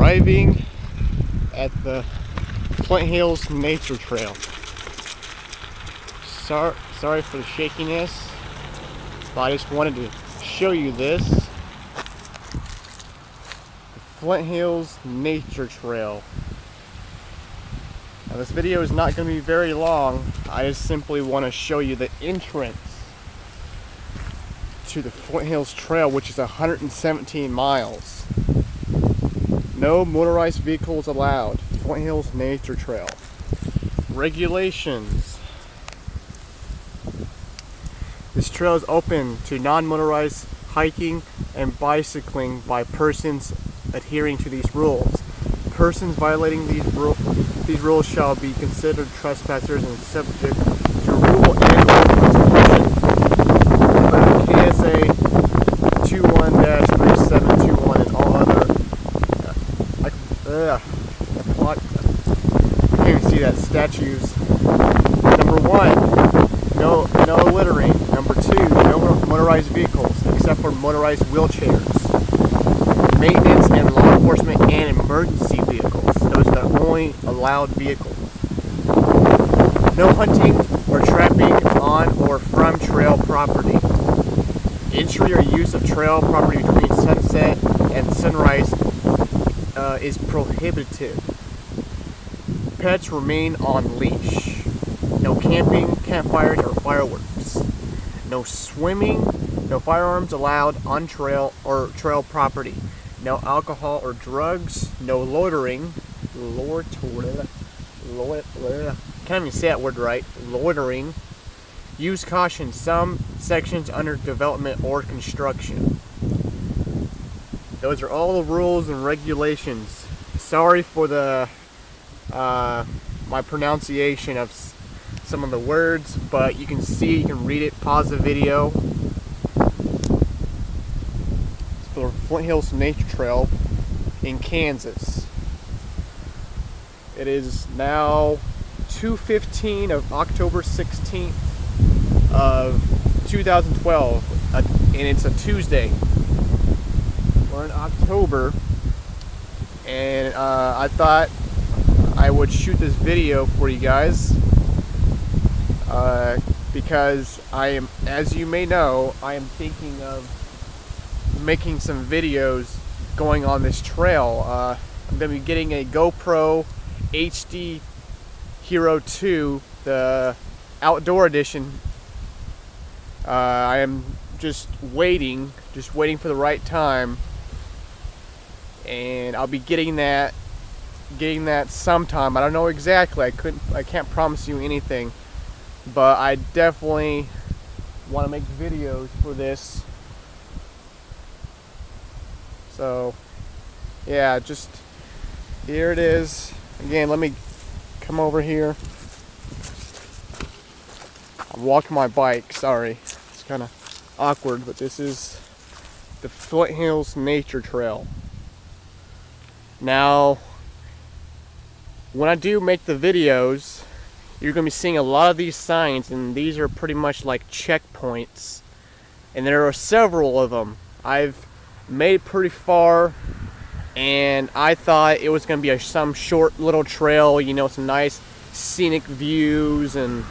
arriving at the Flint Hills Nature Trail. Sorry for the shakiness, but I just wanted to show you this. The Flint Hills Nature Trail. Now this video is not going to be very long. I just simply want to show you the entrance to the Flint Hills Trail, which is 117 miles. No motorized vehicles allowed. Flint Hills Nature Trail. Regulations. This trail is open to non-motorized hiking and bicycling by persons adhering to these rules. Persons violating these rules shall be considered trespassers and subject to rule and consequences under KSA 21-3721 and all other. I can't even see that. Statues. Number 1, no littering. Number 2, no motorized vehicles except for motorized wheelchairs. Maintenance and law enforcement and emergency vehicles. Those are the only allowed vehicles. No hunting or trapping on or from trail property. Entry or use of trail property between sunset and sunrise is prohibited. Pets remain on leash. No camping, campfires, or fireworks. No swimming, no firearms allowed on trail or trail property. No alcohol or drugs. No loitering. Can't even say that word right. Loitering. Use caution. Some sections under development or construction. Those are all the rules and regulations. Sorry for the my pronunciation of some of the words, but you can see, you can read it. Pause the video. It's for Flint Hills Nature Trail in Kansas. It is now 2:15 of October 16th of 2012, and it's a Tuesday. We're in October, and I thought I would shoot this video for you guys because I am, as you may know, I am thinking of making some videos going on this trail. I'm going to be getting a GoPro HD Hero 2, the outdoor edition. I am just waiting for the right time, and I'll be getting that sometime. I don't know exactly. I can't promise you anything, but I definitely want to make videos for this. So yeah, just here it is. Again, let me come over here. I'm walking my bike, sorry. It's kind of awkward, but this is the Flint Hills Nature Trail. Now, when I do make the videos, you're going to be seeing a lot of these signs, and these are pretty much like checkpoints. And there are several of them. I've made it pretty far, and I thought it was going to be some short little trail, you know, some nice scenic views and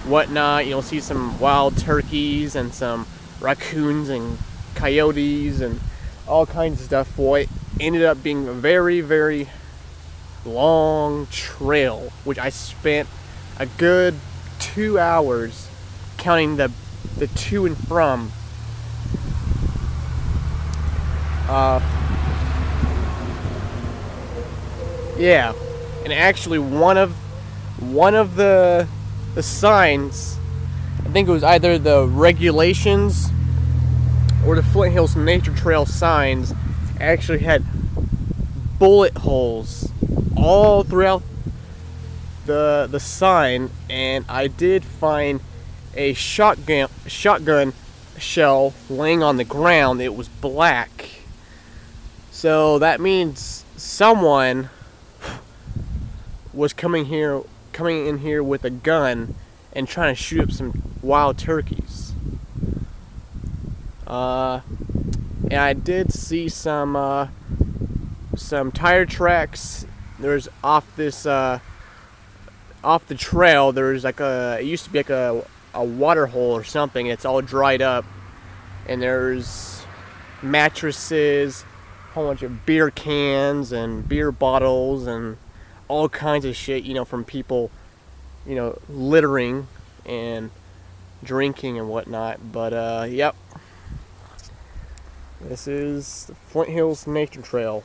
whatnot. You'll see some wild turkeys and some raccoons and coyotes and all kinds of stuff. Boy, it ended up being a very, very long trail, which I spent a good 2 hours counting the to and from. Yeah, and actually one of the signs, I think it was either the regulations or the Flint Hills Nature Trail signs, actually had bullet holes all throughout the sign, and I did find a shotgun shell laying on the ground. It was black, so that means someone was coming in here with a gun and trying to shoot up some wild turkeys. And I did see some some tire tracks. There's off this off the trail. There's like it used to be like a water hole or something. It's all dried up, and there's mattresses, a whole bunch of beer cans and beer bottles and all kinds of shit, you know, from people, you know, littering and drinking and whatnot. But yep, this is the Flint Hills Nature Trail.